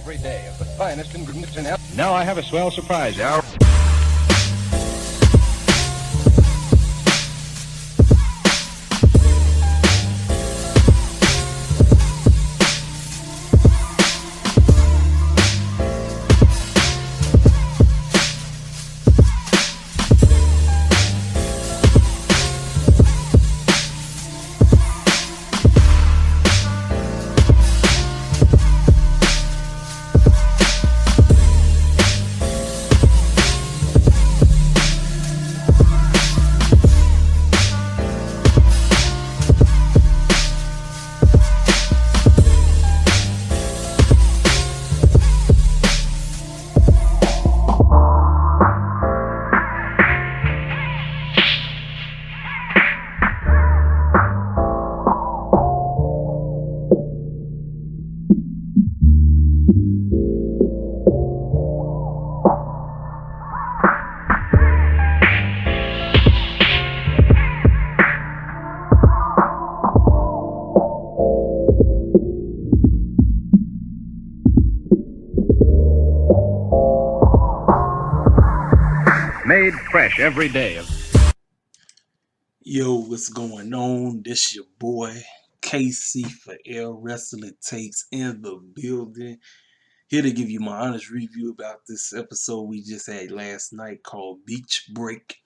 every day of the finest ingredients in health. Now I have a swell surprise. Made fresh every day. Yo, what's going on? This your boy KC for Air Wrestling Takes in the building. Here to give you my honest review about this episode we just had last night called Beach Break,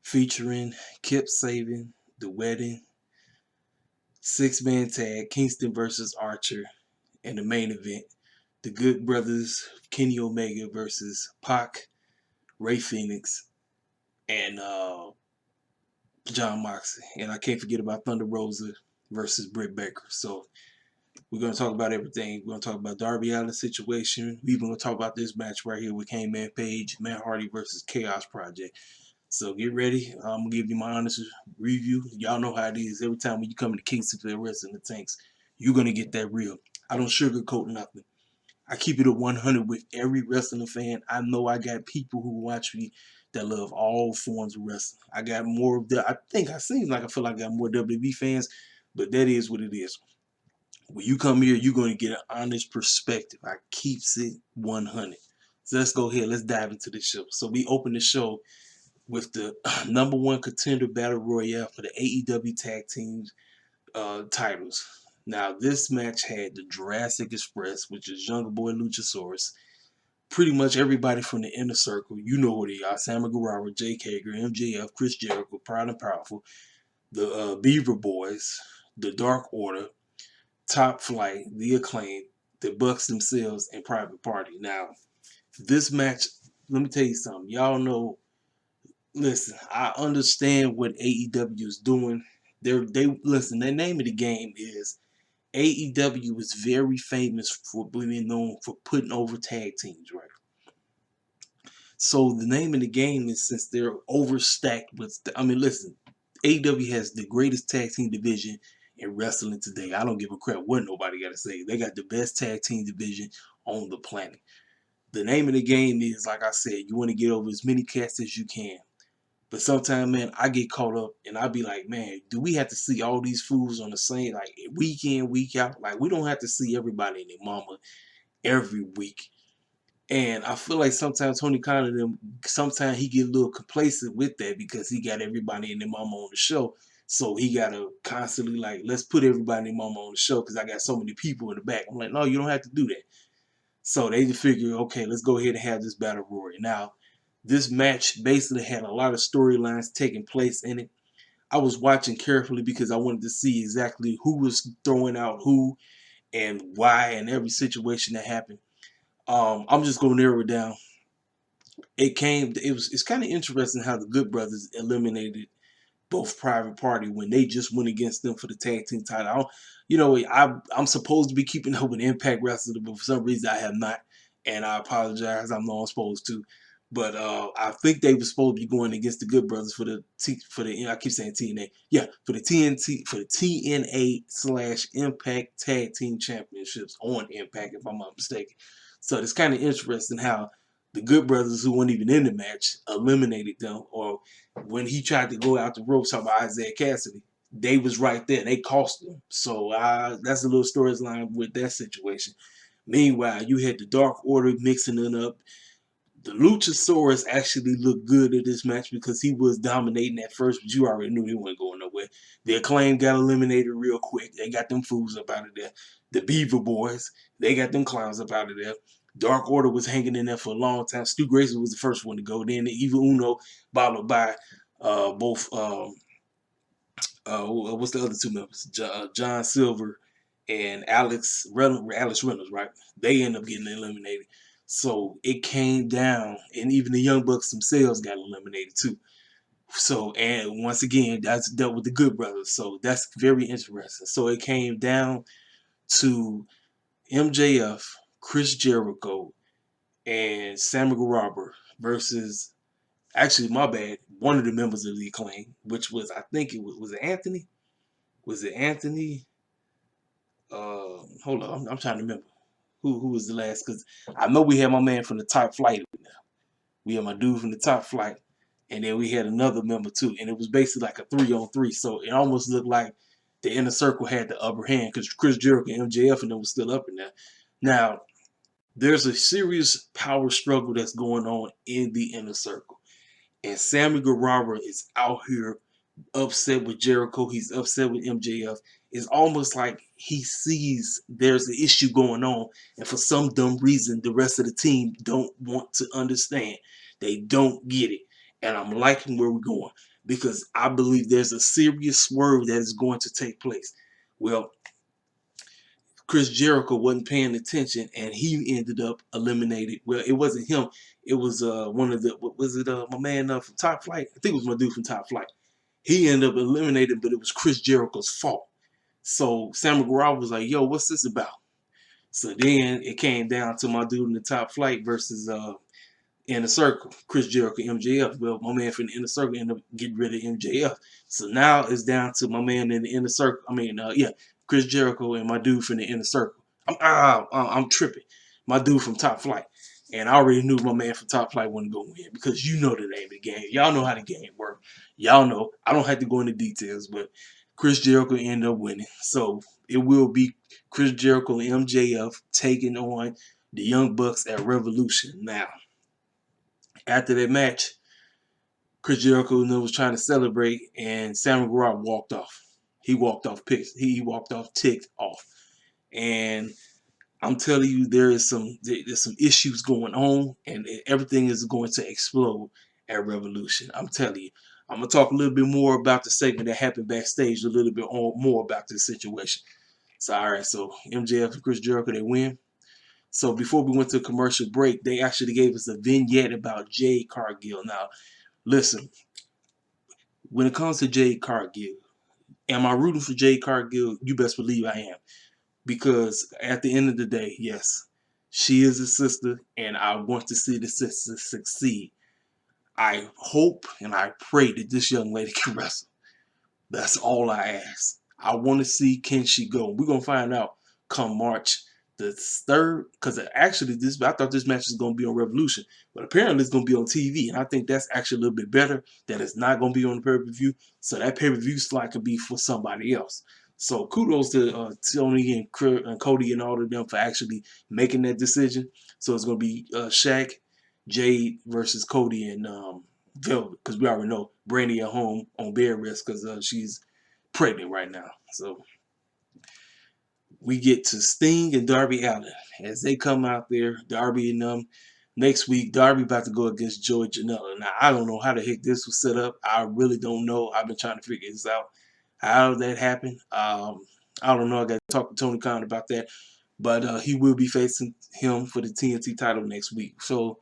featuring Kip Sabian, The Wedding, six-man tag, Kingston versus Archer, and the main event, the Good Brothers, Kenny Omega versus Pac, Ray Phoenix, and John Moxley. And I can't forget about Thunder Rosa versus Britt Baker. So we're going to talk about everything. We're going to talk about Darby Allin's situation. We're even going to talk about this match right here with Hangman Page, Matt Hardy versus Chaos Project. So get ready. I'm going to give you my honest review. Y'all know how it is. Every time when you come to Kingston for the Wrestling Tanks, you're going to get that real. I don't sugarcoat nothing. I keep it at 100 with every wrestling fan. I know I got people who watch me that love all forms of wrestling. I got more of the, I feel like I got more WWE fans, but that is what it is. When you come here, you're going to get an honest perspective. I keeps it 100. So let's go ahead. Let's dive into the show. So we open the show with the number one contender battle royale for the AEW Tag Teams titles. Now, this match had the Jurassic Express, which is Jungle Boy Luchasaurus. Pretty much everybody from the Inner Circle, you know who they are. Sammy Guevara, Jake Hager, MJF, Chris Jericho, Proud and Powerful, the Beaver Boys, the Dark Order, Top Flight, the Acclaim, the Bucks themselves, and Private Party. Now, this match, let me tell you something. Y'all know, listen, I understand what AEW is doing. Listen, the name of the game is AEW is very famous for being known for putting over tag teams, right? So the name of the game is, since they're overstacked with, listen, AEW has the greatest tag team division in wrestling today. I don't give a crap what nobody got to say. They got the best tag team division on the planet. The name of the game is, like I said, you want to get over as many cats as you can. But sometimes, man, I get caught up and I be like, man, do we have to see all these fools on the same, like, week in, week out? Like, we don't have to see everybody and their mama every week. And I feel like sometimes Tony Khan, sometimes he get a little complacent with that because he got everybody and their mama on the show. So he got to constantly, like, let's put everybody and their mama on the show because I got so many people in the back. I'm like, no, you don't have to do that. So they just figure, okay, let's go ahead and have this battle royal. Now, this match basically had a lot of storylines taking place in it. I was watching carefully because I wanted to see exactly who was throwing out who and why and every situation that happened. I'm just going to narrow it down. It's kind of interesting how the Good Brothers eliminated both Private Party when they just went against them for the tag team title. I'm supposed to be keeping up with Impact Wrestling, but for some reason I have not, and I apologize. I'm not supposed to. But I think they were supposed to be going against the Good Brothers for the I keep saying TNA. Yeah, for the TNA/Impact Tag Team Championships on Impact, if I'm not mistaken. So it's kind of interesting how the Good Brothers, who weren't even in the match, eliminated them. Or when he tried to go out the ropes, talking about Isaiah Cassidy, they was right there. They cost them. So that's a little storyline with that situation. Meanwhile, you had the Dark Order mixing it up. The Luchasaurus actually looked good at this match because he was dominating at first, but you already knew he wasn't going nowhere. The Acclaim got eliminated real quick. They got them fools up out of there. The Beaver Boys, they got them clowns up out of there. Dark Order was hanging in there for a long time. Stu Grayson was the first one to go. Then the Evil Uno, followed by both what's the other two members? John Silver and Alex Reynolds, right? They end up getting eliminated. So it came down, and even the Young Bucks themselves got eliminated too. So, and once again, that's dealt with the Good Brothers. So that's very interesting. So it came down to MJF, Chris Jericho, and Sammy Guevara versus, actually, my bad, one of the members of the Acclaim, which was, I think it was it Anthony? Was it Anthony? Hold on, I'm trying to remember who was the last, because I know we had my man from the Top Flight. We had my dude from the Top Flight, and then we had another member too, and it was basically like a 3-on-3. So it almost looked like the Inner Circle had the upper hand because Chris Jericho and MJF and them was still up in there. Now, there's a serious power struggle that's going on in the Inner Circle, and Sammy Guevara is out here upset with Jericho. He's upset with MJF. It's almost like he sees there's an issue going on, and for some dumb reason, the rest of the team don't want to understand. They don't get it. And I'm liking where we're going because I believe there's a serious swerve that is going to take place. Well, Chris Jericho wasn't paying attention, and he ended up eliminated. Well, it wasn't him. It was one of the, what was it, my man from Top Flight? I think it was my dude from Top Flight. He ended up eliminated, but it was Chris Jericho's fault. So Sammy Guevara was like, yo, what's this about? So then it came down to my dude in the Top Flight versus Inner Circle, Chris Jericho, MJF. Well, my man from the Inner Circle ended up getting rid of MJF. So now it's down to my man in the Inner Circle. Chris Jericho and my dude from the Inner Circle. I'm tripping. My dude from Top Flight. And I already knew my man from Top Flight wasn't going to win because you know the name of the game. Y'all know how the game works. Y'all know. I don't have to go into details, but Chris Jericho ended up winning. So it will be Chris Jericho and MJF taking on the Young Bucks at Revolution. Now, after that match, Chris Jericho was trying to celebrate, and Sammy Guevara walked off. He walked off pissed. He walked off ticked off. And I'm telling you, there's some issues going on, and everything is going to explode at Revolution. I'm telling you. I'm gonna talk a little bit more about the segment that happened backstage, a little bit more about this situation. So, all right, so MJF and Chris Jericho, they win. So before we went to a commercial break, they actually gave us a vignette about Jade Cargill. Now, listen, when it comes to Jade Cargill, am I rooting for Jade Cargill? You best believe I am. Because at the end of the day, yes, she is a sister, and I want to see the sister succeed. I hope and I pray that this young lady can wrestle. That's all I ask. I want to see, can she go? We're going to find out come March the 3rd. Because actually, I thought this match was going to be on Revolution. But apparently it's going to be on TV. And I think that's actually a little bit better that it's not going to be on the pay-per-view. So that pay-per-view slot could be for somebody else. So kudos to Tony and Cody and all of them for actually making that decision. So it's going to be Shaq, Jade versus Cody and Velvet, because we already know Brandy at home on bed rest because she's pregnant right now. So we get to Sting and Darby Allin as they come out there. Darby and them. Next week, Darby about to go against Joey Janela. Now, I don't know how the heck this was set up. I really don't know. I've been trying to figure this out. How that happened? I don't know. I got to talk to Tony Khan about that. But he will be facing him for the TNT title next week. So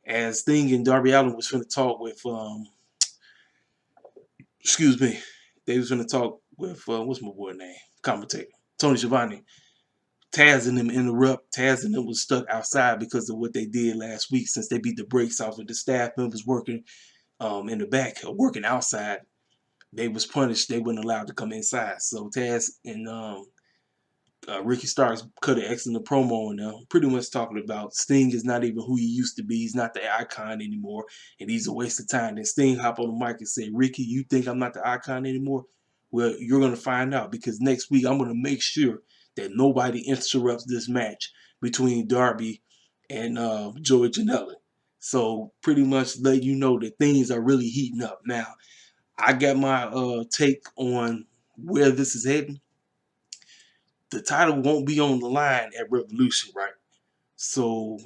as Sting and Darby Allin was finna talk with, they was finna talk with, what's my boy name? Commentator. Tony Schiavone. Taz and them interrupt. Taz and them was stuck outside because of what they did last week since they beat the brakes off of the staff members working in the back, working outside. They was punished. They weren't allowed to come inside. So Taz and Ricky Starks cut an excellent promo on them, pretty much talking about Sting is not even who he used to be. He's not the icon anymore, and he's a waste of time. Then Sting hopped on the mic and said, Ricky, you think I'm not the icon anymore? Well, you're going to find out because next week I'm going to make sure that nobody interrupts this match between Darby and Joey Janela. So pretty much let you know that things are really heating up. Now, I got my take on where this is heading. The title won't be on the line at Revolution, right? So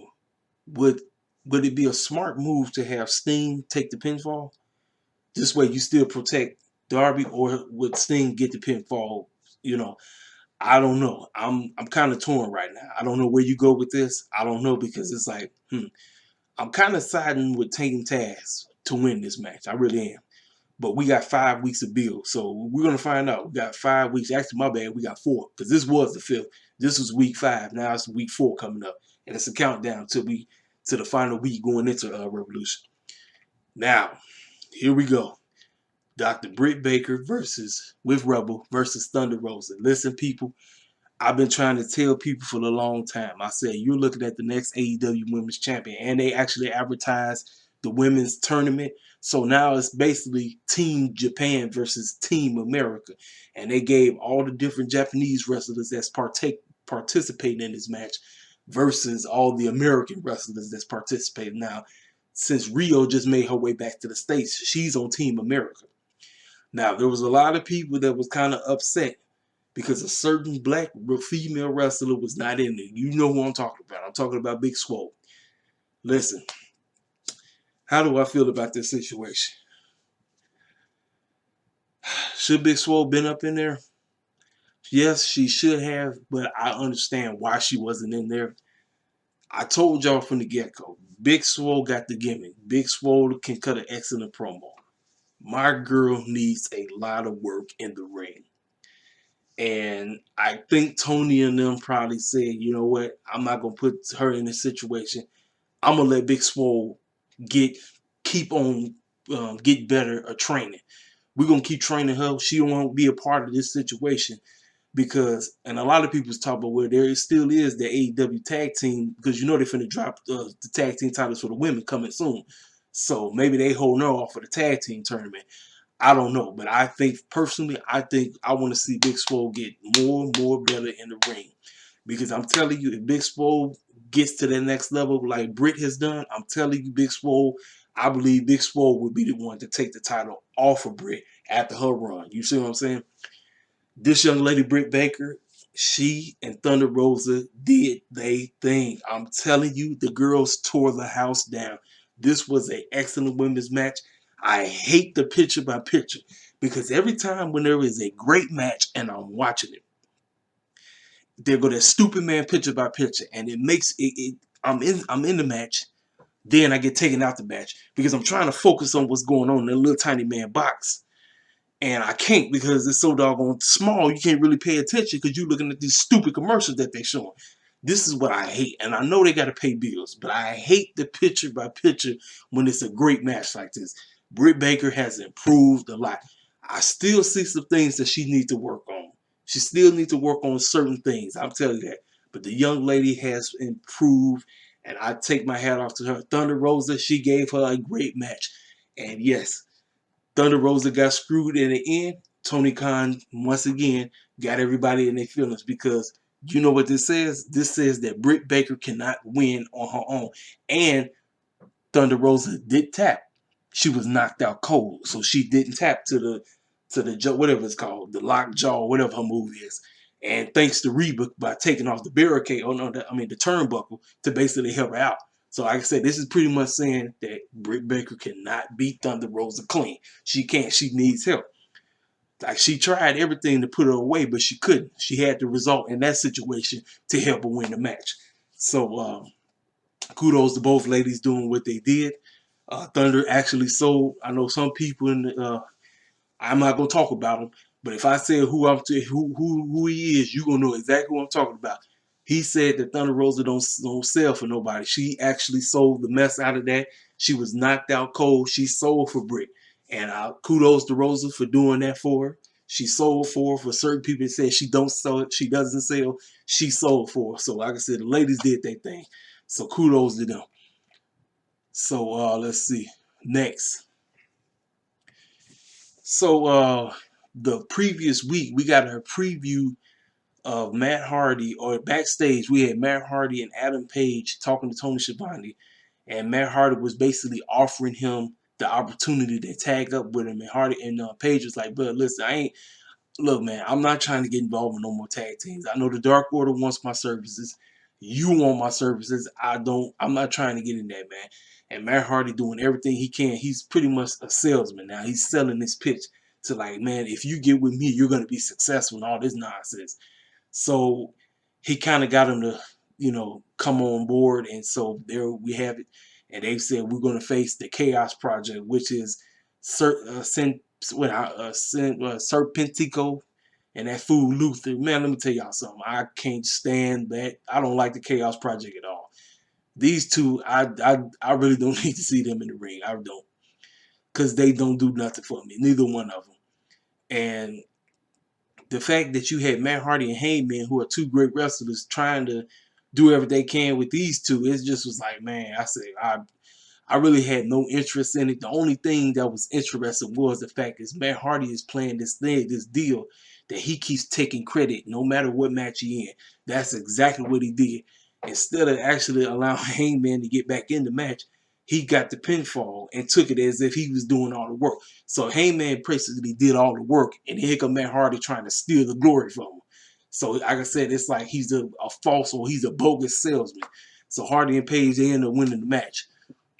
would it be a smart move to have Sting take the pinfall? This way you still protect Darby, or would Sting get the pinfall? You know, I don't know. I'm kind of torn right now. I don't know where you go with this. I don't know, because it's like, I'm kind of siding with Team Taz to win this match. I really am. But we got 5 weeks of build, so we're gonna find out. We got 5 weeks. Actually, my bad, we got 4, because this was the 5th. This was week 5. Now it's week 4 coming up, and it's a countdown to the final week going into Revolution. Now, here we go. Dr. Britt Baker with Rebel versus Thunder Rosa. Listen, people, I've been trying to tell people for a long time. I said, you're looking at the next AEW Women's Champion. And they actually advertised the women's tournament. So now it's basically Team Japan versus Team America. And they gave all the different Japanese wrestlers that's participating in this match versus all the American wrestlers that's participating. Now, since Rio just made her way back to the States, she's on Team America. Now, there was a lot of people that was kind of upset because a certain black female wrestler was not in there. You know who I'm talking about. I'm talking about Big Swole. Listen, how do I feel about this situation? Should Big Swole been up in there? Yes, she should have, but I understand why she wasn't in there. I told y'all from the get-go, Big Swole got the gimmick. Big Swole can cut an excellent promo. My girl needs a lot of work in the ring. And I think Tony and them probably said, you know what, I'm not going to put her in this situation. I'm going to let Big Swole keep on get better at training. We're going to keep training her. She won't be a part of this situation because, and a lot of people's talk about where there still is the AEW tag team, because you know they're finna drop the tag team titles for the women coming soon. So maybe they hold her off for the tag team tournament. I don't know, but I think personally, I want to see Big Swole get more and more better in the ring, because I'm telling you, if Big Swole gets to the next level like Britt has done, I'm telling you, Big Swole, I believe Big Swole would be the one to take the title off of Britt after her run. You see what I'm saying? This young lady, Britt Baker, she and Thunder Rosa did they thing. I'm telling you, the girls tore the house down. This was an excellent women's match. I hate the picture by picture, because every time when there is a great match and I'm watching it, there go that stupid man picture by picture, and it makes it. I'm in the match, then I get taken out the match because I'm trying to focus on what's going on in the little tiny man box. And I can't, because it's so doggone small, you can't really pay attention because you're looking at these stupid commercials that they're showing. This is what I hate. And I know they got to pay bills, but I hate the picture by picture when it's a great match like this. Britt Baker has improved a lot. I still see some things that she needs to work on. She still needs to work on certain things. I'll tell you that. But the young lady has improved, and I take my hat off to her. Thunder Rosa, she gave her a great match. And yes, Thunder Rosa got screwed in the end. Tony Khan, once again, got everybody in their feelings, because you know what this says? This says that Britt Baker cannot win on her own. And Thunder Rosa did tap. She was knocked out cold, so she didn't tap to the jaw, whatever it's called, the lock jaw, whatever her move is. And thanks to Reba by taking off the barricade, the turnbuckle, to basically help her out. So like I said, this is pretty much saying that Britt Baker cannot beat Thunder Rosa clean. She can't. She needs help. Like, she tried everything to put her away, but she couldn't. She had to result in that situation to help her win the match. So kudos to both ladies doing what they did. Thunder actually sold. I know some people in the, I'm not gonna talk about him, but if I say who he is, you gonna know exactly who I'm talking about. He said that Thunder Rosa don't sell for nobody. She actually sold the mess out of that. She was knocked out cold. She sold for Britt, and kudos to Rosa for doing that for her. She sold for certain people that said she don't sell it, she doesn't sell. She sold for her. So like I said, the ladies did their thing. So kudos to them. So let's see next. So the previous week we got a preview of Matt Hardy, or backstage, we had Matt Hardy and Adam Page talking to Tony Schiavone, and Matt Hardy was basically offering him the opportunity to tag up with him, and Hardy and Page was like, "But listen, look, man, I'm not trying to get involved in no more tag teams. I know the Dark Order wants my services. You want my services. I'm not trying to get in that, man." And Matt Hardy doing everything he can. He's pretty much a salesman now. He's selling this pitch to like, man, if you get with me, you're gonna be successful and all this nonsense. So he kind of got him to, come on board. And so there we have it. And they said we're going to face the Chaos Project, which is Serpentico and that fool Luther. Man, let me tell y'all something. I can't stand that. I don't like the Chaos Project at all. These two, I really don't need to see them in the ring. I don't. Because they don't do nothing for me. Neither one of them. And the fact that you had Matt Hardy and Heyman, who are two great wrestlers, trying to do everything they can with these two, it just was like, man, I really had no interest in it. The only thing that was interesting was the fact is Matt Hardy is playing this deal that he keeps taking credit no matter what match he in. That's exactly what he did. Instead of actually allowing Heyman to get back in the match, he got the pinfall and took it as if he was doing all the work. So Heyman basically did all the work, and here come Matt Hardy trying to steal the glory from him. So like I said, it's like he's a false, or he's a bogus salesman. So Hardy and Page, they end up winning the match.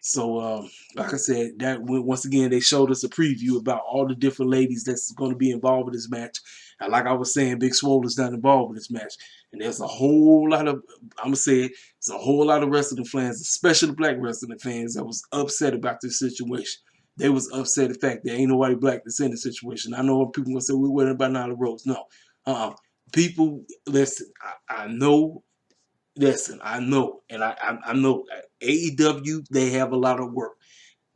So, like I said, that once again, they showed us a preview about all the different ladies that's going to be involved with this match. And like I was saying, Big Swole is not involved with this match. And there's a whole lot of, I'm going to say it, there's a whole lot of wrestling fans, especially black wrestling fans, that was upset about this situation. They was upset the fact that ain't nobody black that's in the situation. I know people going to say, we're worried about Nyla Rose. No. People, listen, I know. Listen, I know, and I know AEW, they have a lot of work.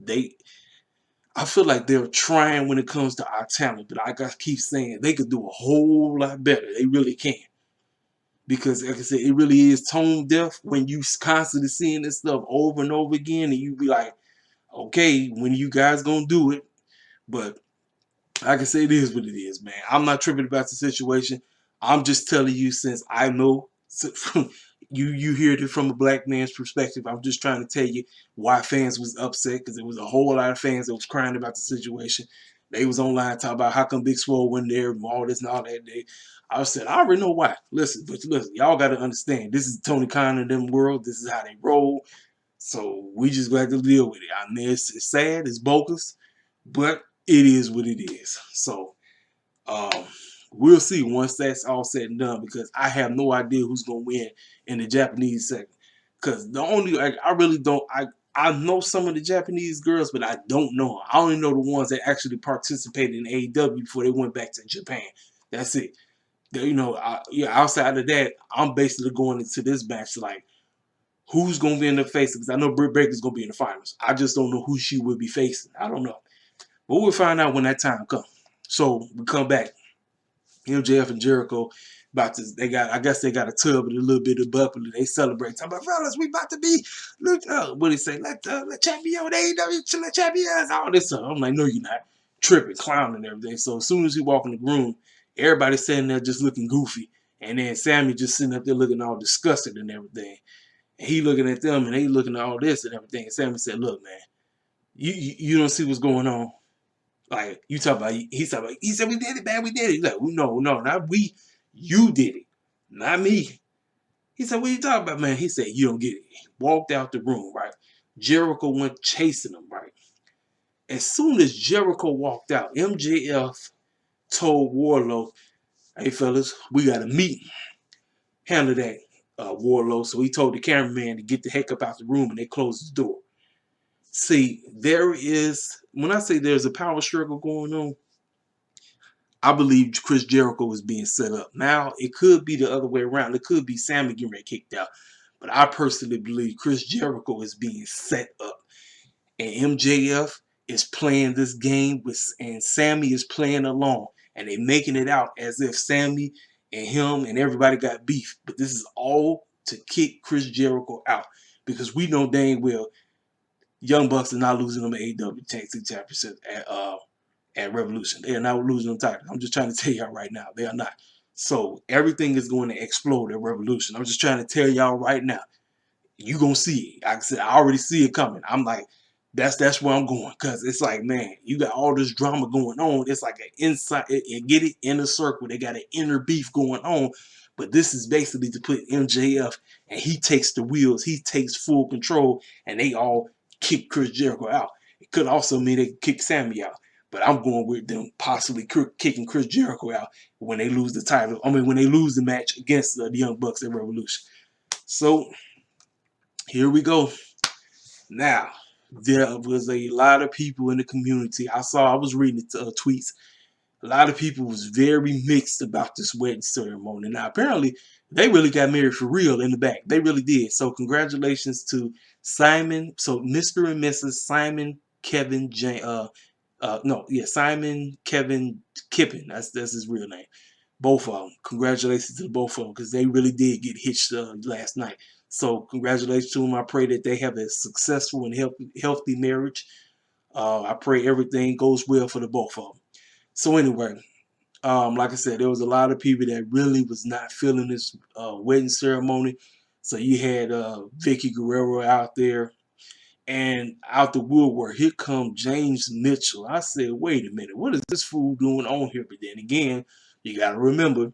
I feel like they're trying when it comes to our talent, but like I keep saying, they could do a whole lot better. They really can, because like I said, it really is tone deaf when you constantly seeing this stuff over and over again, and you be like, okay, when you guys gonna do it? But like I say, it is what it is, man. I'm not tripping about the situation. I'm just telling you, since I know. You heard it from a black man's perspective. I'm just trying to tell you why fans was upset, because there was a whole lot of fans that was crying about the situation. They was online talking about how come Big Swole wasn't there and all this and all that. I said, I already know why. Listen, y'all got to understand. This is Tony Khan and them world. This is how they roll. So we just got to deal with it. I mean, it's sad, it's bogus, but it is what it is. So we'll see once that's all said and done, because I have no idea who's gonna win in the Japanese segment. Because the only I really don't I know some of the Japanese girls, but I don't know them. I only know the ones that actually participated in AEW before they went back to Japan. That's it. Outside of that, I'm basically going into this match like, who's gonna be in the face? Because I know Britt Baker's gonna be in the finals. I just don't know who she will be facing. I don't know, but we'll find out when that time comes. So we come back. MJF and Jericho I guess they got a tub with a little bit of bubbly. They celebrate. Talking about, fellas, we about to be, look, what do he say? Let champion, AEW champions, all this stuff. I'm like, no, you're not. Tripping, clowning and everything. So as soon as he walk in the room, everybody's sitting there just looking goofy. And then Sammy just sitting up there looking all disgusted and everything. And he looking at them and they looking at all this and everything. And Sammy said, look, man, you don't see what's going on. Like, you talk about, he said, we did it, man, we did it. He's like, no, not we. You did it, not me. He said, what are you talking about, man? He said, you don't get it. He walked out the room, right? Jericho went chasing him, right? As soon as Jericho walked out, MJF told Wardlow, hey, fellas, we got a meeting. Handle that, Wardlow. So he told the cameraman to get the heck up out the room, and they closed the door. See, when I say there's a power struggle going on, I believe Chris Jericho is being set up. Now, it could be the other way around. It could be Sammy getting kicked out. But I personally believe Chris Jericho is being set up. And MJF is playing this game, and Sammy is playing along. And they're making it out as if Sammy and him and everybody got beef. But this is all to kick Chris Jericho out. Because we know dang well Young Bucks are not losing them at AEW Tag Team Championship at Revolution. They are not losing them titles. I'm just trying to tell y'all right now. They are not. So everything is going to explode at Revolution. I'm just trying to tell y'all right now. You gonna see it. Like I said, I already see it coming. I'm like, that's where I'm going, because it's like, man, you got all this drama going on. It's like an inside, get it, inner circle. They got an inner beef going on, but this is basically to put MJF, and he takes the wheels, he takes full control, and they all kick Chris Jericho out. It could also mean they kick Sammy out, but I'm going with them possibly kicking Chris Jericho out when they lose the title. I mean, when they lose the match against the Young Bucks at Revolution. So here we go. Now, there was a lot of people in the community. I was reading tweets. A lot of people was very mixed about this wedding ceremony. Now, apparently, they really got married for real in the back. They really did. So, congratulations to Simon. So, Mr. and Mrs. Simon Kevin Simon Kevin Kippen. That's his real name. Both of them. Congratulations to both of them, because they really did get hitched last night. So congratulations to them. I pray that they have a successful and healthy marriage. I pray everything goes well for the both of them. So anyway, like I said, there was a lot of people that really was not feeling this wedding ceremony. So you had Vicky Guerrero out there, and out the woodwork, here comes James Mitchell. I said, wait a minute, what is this fool doing on here? But then again, you got to remember,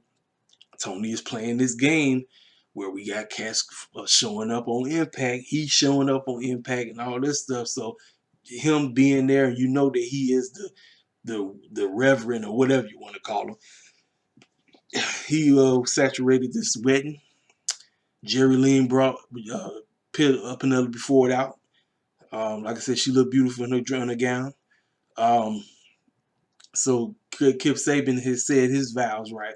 Tony is playing this game where we got cats showing up on Impact. He's showing up on Impact and all this stuff. So him being there, you know that he is the reverend or whatever you want to call him. He saturated this wedding. Jerry Lynn brought Penelope Ford out. Like I said, she looked beautiful in her gown. So Kip Sabian has said his vows right.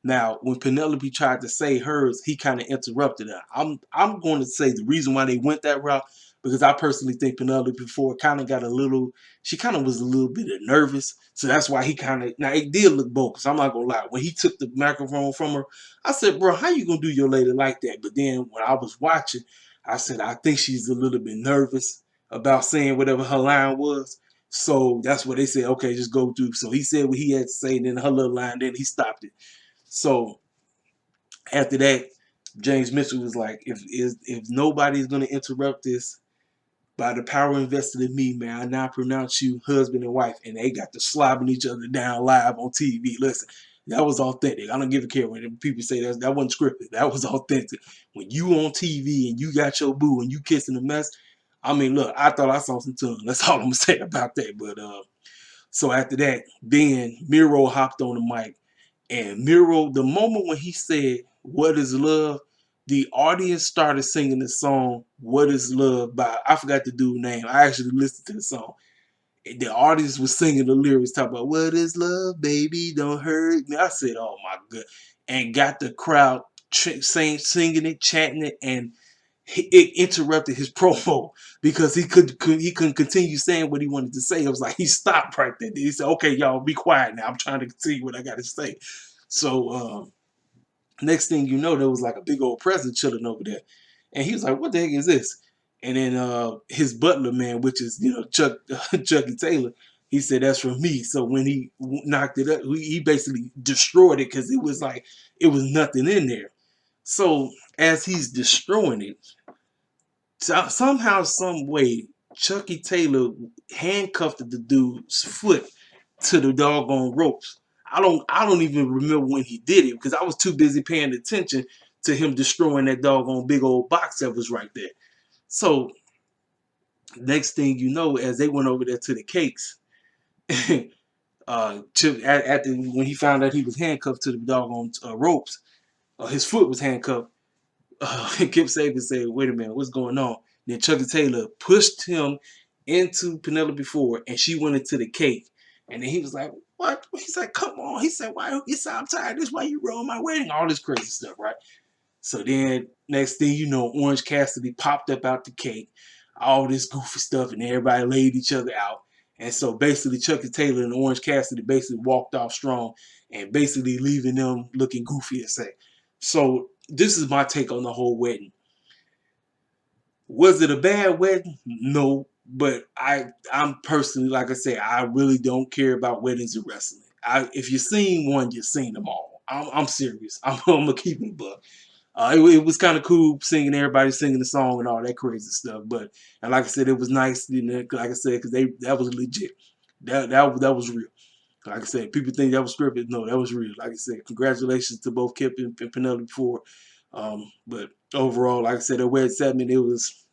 Now, when Penelope tried to say hers, he kind of interrupted her. I'm going to say the reason why they went that route, because I personally think Penelope Ford kind of got she kind of was a little bit nervous. So that's why he kind of, now it did look bogus. I'm not going to lie. When he took the microphone from her, I said, bro, how you going to do your lady like that? But then when I was watching, I said, I think she's a little bit nervous about saying whatever her line was. So that's what they said, okay, just go through. So he said what he had to say, and then her little line, then he stopped it. So after that, James Mitchell was like, if nobody's going to interrupt this, by the power invested in me, man, I now pronounce you husband and wife. And they got to slobbing each other down live on TV. Listen, that was authentic. I don't give a care when people say that wasn't scripted. That was authentic. When you on TV and you got your boo and you kissing a mess, I mean, look, I thought I saw some tongue. That's all I'm going to say about that. But so after that, then Miro hopped on the mic. And Miro, the moment when he said, "What is love?" the audience started singing the song, "What is Love?" by, I forgot the dude's name. I actually listened to the song. The audience was singing the lyrics, talking about, "What is love, baby? Don't hurt me." I said, oh my God. And got the crowd singing it, chanting it, and it interrupted his promo because he couldn't continue saying what he wanted to say. It was like he stopped right there. He said, "Okay, y'all, be quiet now. I'm trying to continue what I got to say." So next thing you know, there was like a big old present chilling over there, and he was like, "What the heck is this?" And then his butler man, which is Chucky Taylor, he said, "That's from me." So when he knocked it up, he basically destroyed it because it was like it was nothing in there. So as he's destroying it, somehow, some way, Chucky Taylor handcuffed the dude's foot to the doggone ropes. I don't even remember when he did it because I was too busy paying attention to him destroying that doggone big old box that was right there. So next thing you know, as they went over there to the cakes, when he found out he was handcuffed to the doggone ropes, his foot was handcuffed. Kip Sabian said, "Wait a minute, what's going on?" Then Chucky Taylor pushed him into Penelope Ford, and she went into the cake. And then he was like, "What?" He said, "Come on." He said, "Why? He said, I'm tired. This is why you ruined my wedding." All this crazy stuff, right? So then, next thing you know, Orange Cassidy popped up out the cake, all this goofy stuff, and everybody laid each other out. And so basically, Chucky Taylor and Orange Cassidy basically walked off strong, and basically leaving them looking goofy as heck. So this is my take on the whole wedding. Was it a bad wedding? No, but I'm personally, like I said, I really don't care about weddings and wrestling. If you've seen one, you've seen them all. I'm serious. I'm gonna keep it, but it was kind of cool singing, everybody singing the song and all that crazy stuff. But and like I said, it was nice, you know, like I said, because that was legit. That was real. Like I said, people think that was scripted. No, that was real. Like I said, congratulations to both Kip and Penelope for. But overall, like I said, the Red segment, it was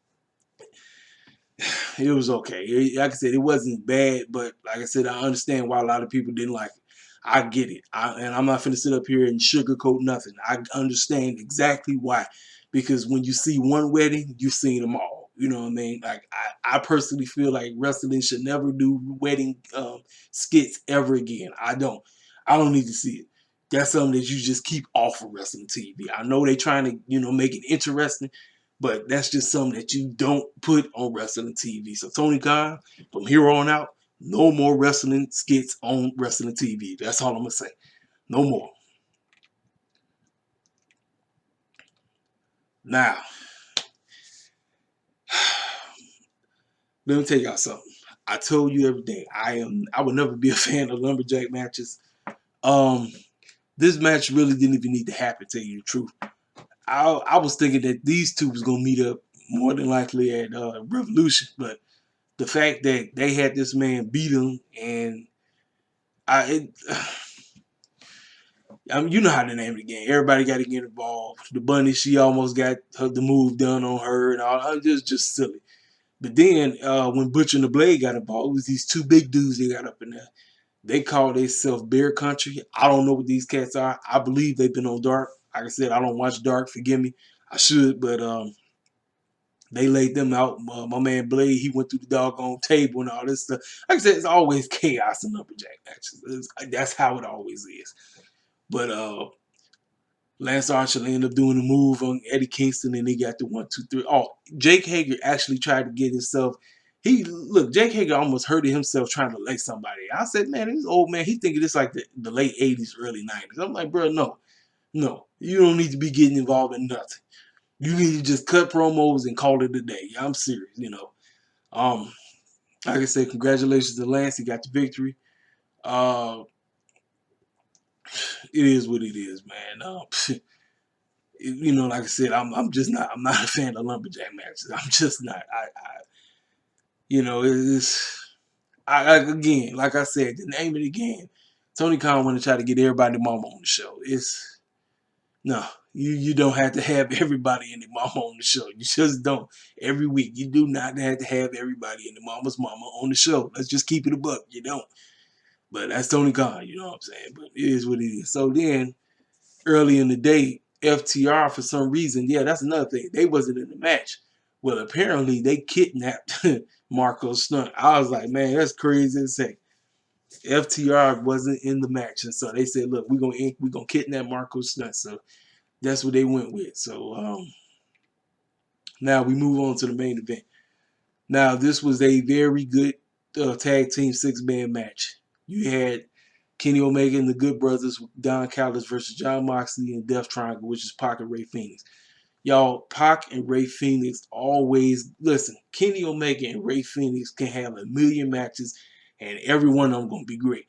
okay. Like I said, it wasn't bad, but like I said, I understand why a lot of people didn't like it. I get it. And I'm not finna sit up here and sugarcoat nothing. I understand exactly why. Because when you see one wedding, you've seen them all. You know what I mean? Like, I personally feel like wrestling should never do wedding skits ever again. I don't. I don't need to see it. That's something that you just keep off of wrestling TV. I know they're trying to, make it interesting, but that's just something that you don't put on wrestling TV. So Tony Khan, from here on out, no more wrestling skits on wrestling TV. That's all I'm gonna say. No more. Now, let me tell y'all something. I told you every day, I would never be a fan of lumberjack matches. This match really didn't even need to happen, to tell you the truth. I was thinking that these two was gonna meet up more than likely at Revolution, but the fact that they had this man beat him, and you know how to name the game. Everybody got to get involved. The bunny, she almost got the move done on her, and all. Just silly. But then when Butcher and the Blade got involved, it was these two big dudes they got up in there. They call themselves Bear Country. I don't know what these cats are. I believe they've been on Dark. Like I said, I don't watch Dark. Forgive me. I should, but they laid them out. My man Blade, he went through the doggone table and all this stuff. Like I said, it's always chaos in lumberjack matches. That's how it always is. But Lance Archer ended up doing the move on Eddie Kingston, and he got the 1, 2, 3. Oh, Jake Hager actually tried to get himself. Jake Hager almost hurted himself trying to lay somebody. I said, man, this old man, he thinking this like the late 80s, early 90s. I'm like, bro, no, you don't need to be getting involved in nothing. You need to just cut promos and call it a day. I'm serious, Like I said, congratulations to Lance. He got the victory. It is what it is, man. Like I said, I'm just not. I'm not a fan of lumberjack matches. I'm just not. It's. Again, like I said, the name of the game. Tony Khan want to try to get everybody mama on the show. It's no. You don't have to have everybody and their mama on the show. You just don't. Every week, you do not have to have everybody and the mama's mama on the show. Let's just keep it a buck. You don't. But that's Tony Khan. You know what I'm saying? But it is what it is. So then, early in the day, FTR, for some reason, yeah, that's another thing. They wasn't in the match. Well, apparently they kidnapped Marco Stunt. I was like, man, that's crazy as heck. FTR wasn't in the match, and so they said, look, we're gonna kidnap Marco Stunt. So that's what they went with. So now we move on to the main event. Now this was a very good tag team 6-man match. You had Kenny Omega and the Good Brothers, Don Callis versus John Moxley and Death Triangle, which is Pac and Ray Phoenix. Y'all, Pac and Ray Phoenix always, listen, Kenny Omega and Ray Phoenix can have a million matches and every one of them going to be great.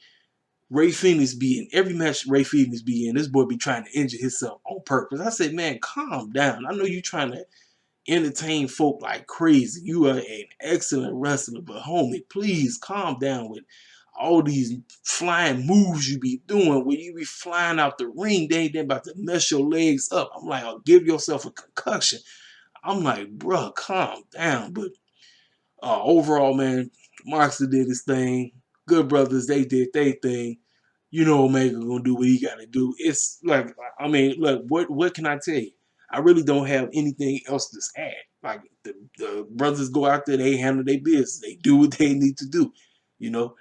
Ray Phoenix be in every match Ray Phoenix be in, this boy be trying to injure himself on purpose. I said, man, calm down. I know you're trying to entertain folk like crazy. You are an excellent wrestler, but homie, please calm down with all these flying moves you be doing where you be flying out the ring, they about to mess your legs up. I'm like, oh, give yourself a concussion. I'm like, bruh, calm down. But overall, man, Moxley did his thing. Good Brothers, they did their thing. You know Omega gonna do what he gotta do. It's like, I mean, look, what can I tell you? I really don't have anything else to add. Like the brothers go out there, they handle their business. They do what they need to do, you know.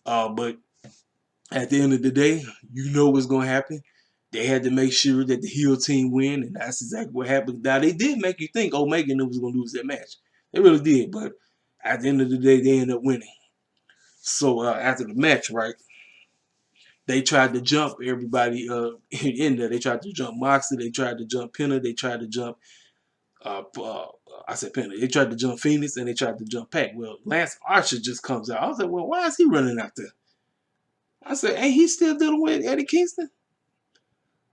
But at the end of the day, you know what's going to happen. They had to make sure that the heel team win, and that's exactly what happened. Now, they did make you think Omega was going to lose that match. They really did, but at the end of the day, they ended up winning. So after the match, right, they tried to jump everybody in there. They tried to jump Moxley. They tried to jump Penna. They tried to jump, I said Penna. They tried to jump Phoenix, and they tried to jump Pac. Well, Lance Archer just comes out. I was like, well, why is he running out there? I said, ain't he still dealing with Eddie Kingston?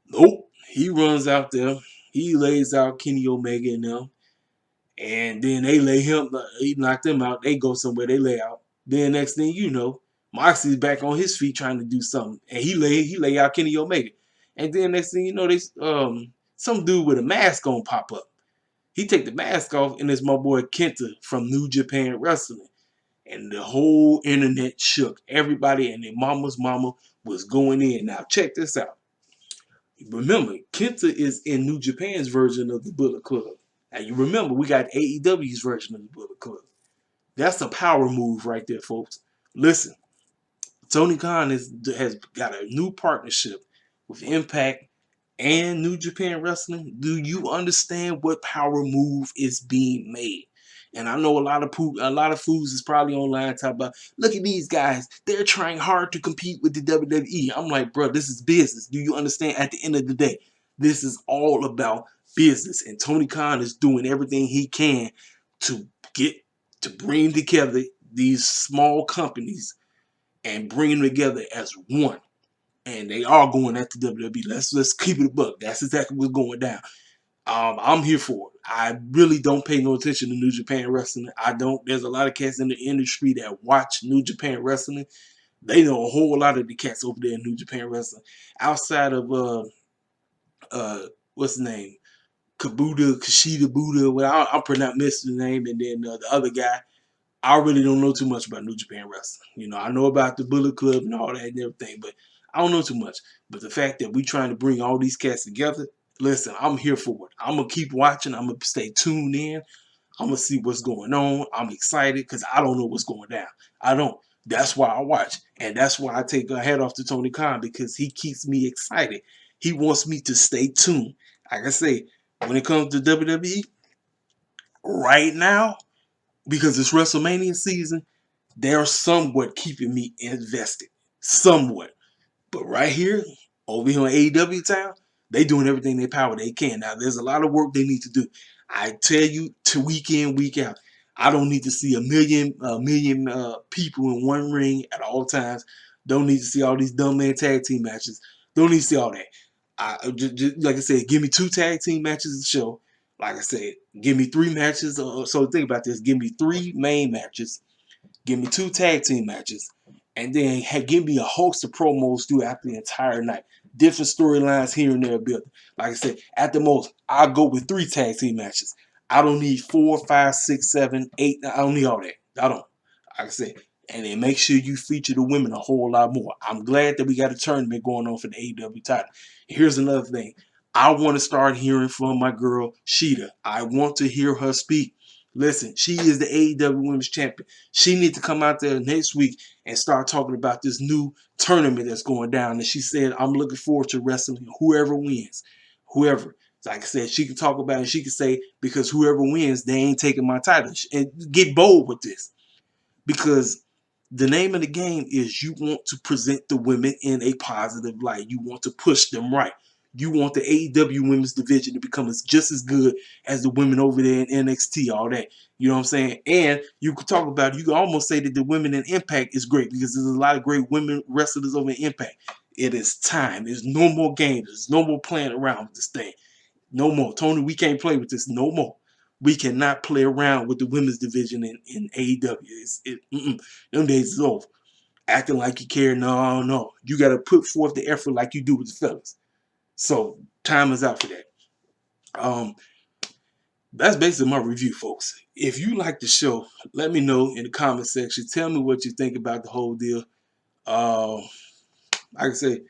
Nope. He runs out there. He lays out Kenny Omega and them. And then they lay him, he knocked them out. They go somewhere, they lay out. Then next thing you know, Moxley's back on his feet trying to do something. And he lay out Kenny Omega. And then next thing you know, they some dude with a mask on pop up. He take the mask off, and it's my boy Kenta from New Japan Wrestling. And the whole internet shook. Everybody and their mama's mama was going in. Now check this out. Remember, Kenta is in New Japan's version of the Bullet Club. Now you remember, we got AEW's version of the Bullet Club. That's a power move right there, folks. Listen, Tony Khan has got a new partnership with Impact and New Japan Wrestling. Do you understand what power move is being made? And I know a lot of fools is probably online talking about, look at these guys, they're trying hard to compete with the WWE. I'm like, bro, this is business. Do you understand? At the end of the day, this is all about business, and Tony Khan is doing everything he can to bring together these small companies and bring them together as one. And they are going at the WWE. Let's keep it a buck. That's exactly what's going down. I'm here for it. I really don't pay no attention to New Japan Wrestling. I don't. There's a lot of cats in the industry that watch New Japan Wrestling. They know a whole lot of the cats over there in New Japan Wrestling. Outside of what's his name? Kushida Buddha. Well, I'm pronouncing the name, and then the other guy. I really don't know too much about New Japan Wrestling. You know, I know about the Bullet Club and all that and everything, but I don't know too much. But the fact that we trying to bring all these cats together, listen, I'm here for it. I'm going to keep watching. I'm going to stay tuned in. I'm going to see what's going on. I'm excited because I don't know what's going down. I don't. That's why I watch. And that's why I take a hat off to Tony Khan, because he keeps me excited. He wants me to stay tuned. Like I say, when it comes to WWE, right now, because it's WrestleMania season, they're somewhat keeping me invested. Somewhat. But right here, over here on AEW Town, they doing everything they power they can. Now, there's a lot of work they need to do. I tell you, to week in, week out, I don't need to see a million people in one ring at all times. Don't need to see all these dumb man tag team matches. Don't need to see all that. Like I said, give me 2 tag team matches a show. Like I said, give me 3 matches. So think about this. Give me 3 main matches. Give me 2 tag team matches. And then give me a host of promos throughout the entire night. Different storylines here and there built. Like I said, at the most, I'll go with 3 tag team matches. I don't need 4, 5, 6, 7, 8. I don't need all that. I don't. Like I said, and then make sure you feature the women a whole lot more. I'm glad that we got a tournament going on for the AEW title. Here's another thing. I want to start hearing from my girl, Sheeta. I want to hear her speak. Listen, she is the AEW Women's Champion. She needs to come out there next week and start talking about this new tournament that's going down. And she said, I'm looking forward to wrestling whoever wins. Whoever. Like I said, she can talk about it. She can say, because whoever wins, they ain't taking my title. And get bold with this. Because the name of the game is you want to present the women in a positive light. You want to push them right. You want the AEW women's division to become just as good as the women over there in NXT, all that. You know what I'm saying? And you could talk about, you can almost say that the women in Impact is great, because there's a lot of great women wrestlers over in Impact. It is time. There's no more games. There's no more playing around with this thing. No more. Tony, we can't play with this no more. We cannot play around with the women's division in AEW. Them days is over. Acting like you care, no. You got to put forth the effort like you do with the fellas. So time is out for that. That's basically my review, folks. If you like the show, let me know in the comment section. Tell me what you think about the whole deal. Like I say,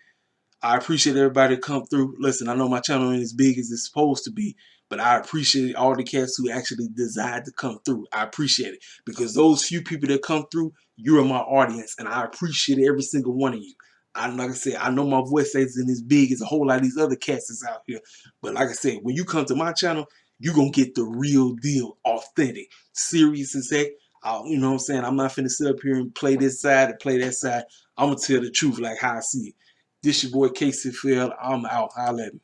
I appreciate everybody to come through. Listen, I know my channel ain't as big as it's supposed to be, but I appreciate all the cats who actually decide to come through. I appreciate it, because those few people that come through, you're my audience, and I appreciate every single one of you. Like I said, I know my voice isn't as big as a whole lot of these other cats that's out here, but like I said, when you come to my channel, you're going to get the real deal, authentic, serious as heck. You know what I'm saying? I'm not finna sit up here and play this side and play that side. I'm going to tell the truth like how I see it. This your boy Casey Field. I'm out. Holla at me.